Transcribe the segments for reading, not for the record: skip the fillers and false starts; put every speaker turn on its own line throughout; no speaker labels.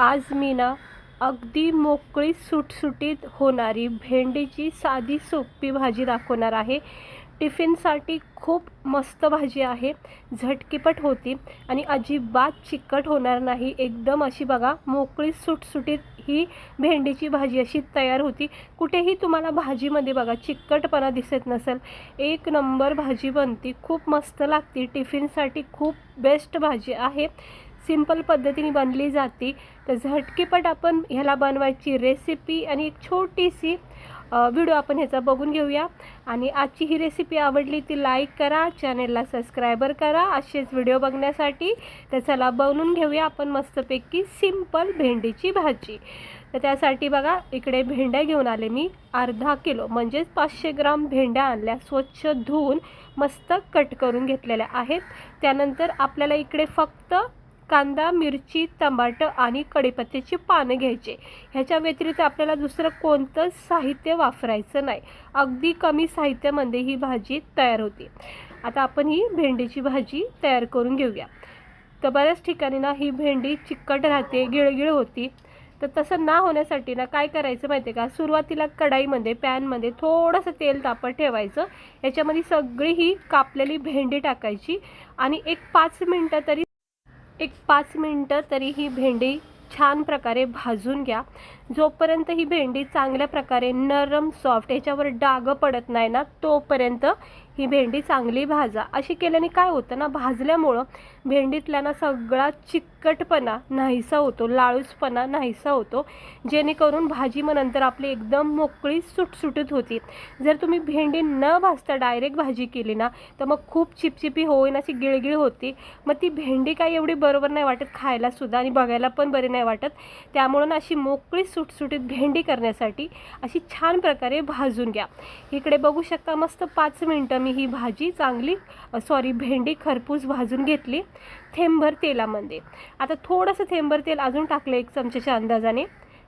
आज मी ना अगदी मोकळी सुटसुटीत होणारी भेंडीची साधी सोपी भाजी दाखवणार आहे. टिफिनसाठी खूप मस्त भाजी आहे. झटकीपट होती आणि अजिबात चिकट होणार नाही. एकदम अशी बघा मोकळी सुटसुटीत ही भेंडीची भाजी अशी तयार होती. कुठेही तुम्हाला भाजीमध्ये बघा चिकटपणा दिसत नसेल. एक नंबर भाजी बनती, खूप मस्त लागते. टिफिनसाठी खूप बेस्ट भाजी आहे. सिंपल पद्धतीने बनली जाते. तर झटकीपट आपण ह्याला बनवायची रेसिपी आणि एक छोटीशी व्हिडिओ आपण ह्याचा बघून घेऊया. आणि आजची ही रेसिपी आवडली ती लाईक करा, चॅनेलला सबस्क्रायबर करा असेच व्हिडिओ बघण्यासाठी. तर चला बनवून घेऊया आपण मस्तपैकी सिंपल भेंडीची भाजी. तर त्यासाठी बघा इकडे भेंड्या घेऊन आले मी अर्धा किलो, म्हणजेच 500 ग्राम भेंड्या आणल्या. स्वच्छ धुवून मस्त कट करून घेतलेल्या आहेत. त्यानंतर आपल्याला इकडे फक्त कांदा, मिरची, टमाटर आणि कढीपत्त्याची पानं घ्यायचे. ह्याच्या व्यतिरिक्त आपल्याला दुसरं कोणतंच साहित्य वापरायचं नाही. अगदी कमी साहित्यामध्ये ही भाजी तयार होते. आता आपण ही भेंडीची भाजी तयार करून घेऊया. तर बऱ्याच ठिकाणी ना ही भेंडी चिकट राहते, गिळगिळ होती. तर तसं ना होण्यासाठी ना काय करायचं माहिती आहे का, सुरुवातीला कढईमध्ये पॅनमध्ये थोडंसं तेल तापत ठेवायचं. याच्यामध्ये सगळी ही कापलेली भेंडी टाकायची आणि एक 5 मिनटं तरी ही भेंडी छान प्रकारे भाजून घ्या. जोपर्यंत ही भेंडी चांगल्या प्रकारे नरम सॉफ्ट याच्यावर डाग पडत नाही ना तोपर्यंत ही भेंडी चांगली भाजा. अशी केल्याने काय होतं ना, भाजल्यामुळं भेंडीतला ना सगळा चिकटपणा नाहीसा होतो, लाळूसपणा नाहीसा होतो, जेणेकरून भाजी मग नंतर आपली एकदम मोकळी सुटसुटीत होती. जर तुम्ही भेंडी न भाजता डायरेक्ट भाजी केली ना तर मग खूप चिपचिपी होईन, अशी गिळगिळ होती. मग ती भेंडी काही एवढी बरोबर नाही वाटत खायलासुद्धा आणि बघायला पण बरी नाही वाटत. त्यामुळं ना अशी मोकळी सुटसुटीत भेंडी करण्यासाठी अशी छान प्रकारे भाजून घ्या. इकडे बघू शकता मस्त 5 मिनटं मी ही भाजी भेंडी खरपूस भाजून घेतली थेंबभर तेलामध्ये. आता थोडंसं थेंबभर तेल अजून टाकलं 1 चमच्याच्या अंदाजाने.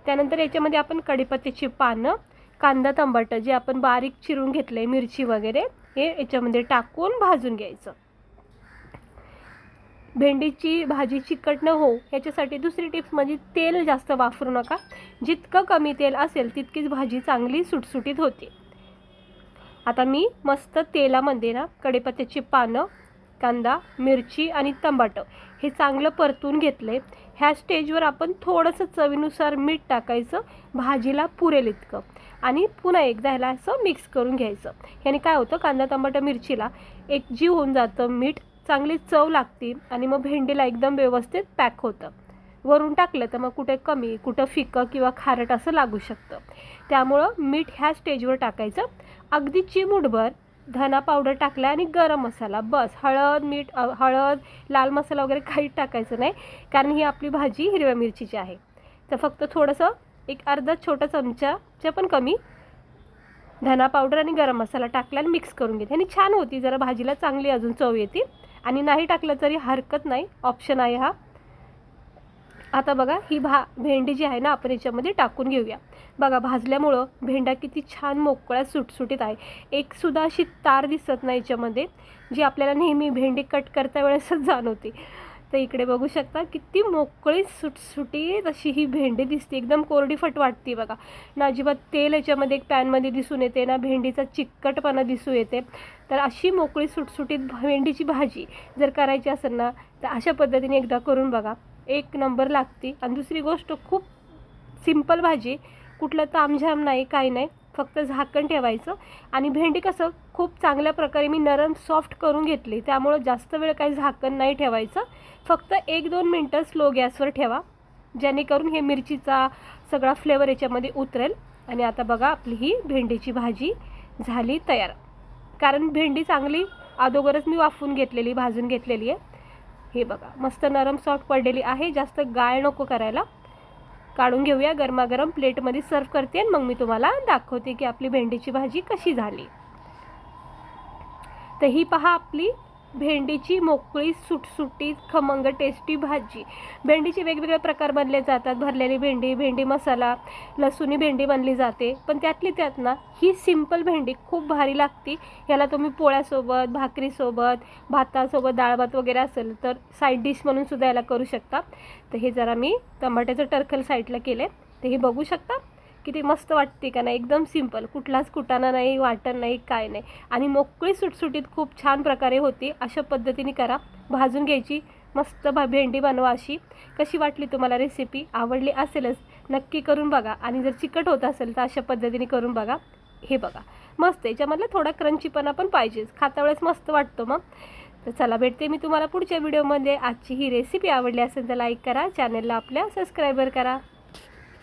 त्यानंतर याच्यामध्ये आपण कढीपत्त्याची पानं, कांदा, टमाटर जे आपण बारीक चिरून घेतले, मिरची वगैरे हे याच्यामध्ये टाकून भाजून घ्यायचं. भेंडीची भाजी चिकट न हो याच्यासाठी दुसरी टिप्स म्हणजे तेल जास्त वापरू नका. जितकं कमी तेल असेल तितकीच भाजी चांगली सुटसुटीत होते. आता मी मस्त तेलामध्ये ना कढीपत्त्याची पानं, कांदा, मिरची आणि टमाटर हे चांगलं परतून घेतले. ह्या स्टेजवर आपण थोडंसं चवीनुसार मीठ टाकायचं, भाजीला पुरेल इतकं, आणि पुन्हा एकदा ह्याला असं मिक्स करून घ्यायचं. ह्याने काय होतं, कांदा, टमाटर, मिरचीला एकजीव होऊन जातं, मीठ चांगली चव लागते आणि मग भेंडीला एकदम व्यवस्थित पॅक होतं. वरून टाकलं तर मग कुठे कमी, कुठं फिकं किंवा खारट असं लागू शकतं. त्यामुळं मीठ ह्या स्टेजवर टाकायचं. अगदी चिमूटभर धना पावडर टाकला आणि गरम मसाला, बस. हळद, लाल मसाला वगैरे काही टाकायचं नाही, कारण ही आपली भाजी हिरव्या मिरचीची आहे. तर फक्त थोडंसं एक अर्धा छोटा चमचाच्या पण कमी धना पावडर आणि गरम मसाला टाकला आणि मिक्स करून घेते. आणि छान होती, जरा भाजीला चांगली अजून चव येते. आणि नाही टाकलं तरी हरकत नाही, ऑप्शन आहे हा. आता बघा ही भेंडी जी आहे ना आपण याच्यामध्ये टाकून घेऊया. बघा भाजल्यामुळं भेंडा किती छान मोकळ्या सुटसुटीत आहे. एकसुद्धा अशी तार दिसत नाही याच्यामध्ये, जी आपल्याला नेहमी भेंडी कट करता वेळेसच जाणवते. तर इकडे बघू शकता किती मोकळी सुटसुटीत अशी ही भेंडी दिसते. एकदम कोरडीफट वाटते बघा ना. अजिबात तेल याच्यामध्ये एक पॅनमध्ये दिसून येते ना, भेंडीचा चिकटपणा दिसून येते. तर अशी मोकळी सुटसुटीत भेंडीची भाजी जर करायची असेल ना तर अशा पद्धतीने एकदा करून बघा, एक नंबर लागते. आणि दुसरी गोष्ट, खूप सिंपल भाजी, कुठलं तामझाम नाही, काही नाही. फक्त झाकण ठेवायचं. आणि भेंडी कसं खूप चांगल्या प्रकारे मी नरम सॉफ्ट करून घेतली, त्यामुळं जास्त वेळ काही झाकण नाही ठेवायचं. फक्त 1-2 मिनटं स्लो गॅसवर ठेवा, जेणेकरून हे मिरचीचा सगळा फ्लेवर याच्यामध्ये उतरेल. आणि आता बघा आपली ही भेंडीची भाजी झाली तयार. कारण भेंडी चांगली अगोदरच मी वाफवून घेतलेली, भाजून घेतलेली आहे. हे बघा मस्त नरम सॉफ्ट पडलेली आहे, जास्त गाळ नको करायला. काढून घेऊया, गरमागरम प्लेटमध्ये सर्व करते आणि मग मी तुम्हाला दाखवते की आपली भेंडीची भाजी कशी झाली. तर ही पहा आपली भेंडीची मोकळी सुटसुटीत खमंग टेस्टी भाजी. भेंडीचे वेगवेगळे प्रकार बनले जातात. भरलेली भेंडी, भेंडी मसाला, लसुणी भेंडी बनली जाते. पण त्यातली त्यात ना ही सिंपल भेंडी खूप भारी लागते. याला तुम्ही पोळ्यासोबत, भाकरीसोबत, भातासोबत, डाळ भात वगैरे असेल तर साईड डिश म्हणून सुद्धा याला करू शकता. तर हे जरा मी टमाट्याचं टरकल साईडला केले. तर हे बघू शकता किती मस्त वाटते का नाही. एकदम सिंपल, कुठलाच कुटाणा नाही, वाटण नाही, काय नाही. आणि मोकळी सुटसुटीत खूप छान प्रकारे होती. अशा पद्धतीने करा. भाजून घ्यायची, मस्त भेंडी बनवा. अशी कशी वाटली तुम्हाला रेसिपी? आवडली असेलच नक्की करून बघा. आणि जर चिकट होत असेल तर अशा पद्धतीने करून बघा. हे बघा मस्त, याच्यामधला थोडा क्रंचीपणा पण पाहिजेच, खाता वेळेस मस्त वाटतो मग. तर चला, भेटते मी तुम्हाला पुढच्या व्हिडिओमध्ये. आजची ही रेसिपी आवडली असेल तर लाईक करा, चॅनलला आपल्या सबस्क्राईबर करा.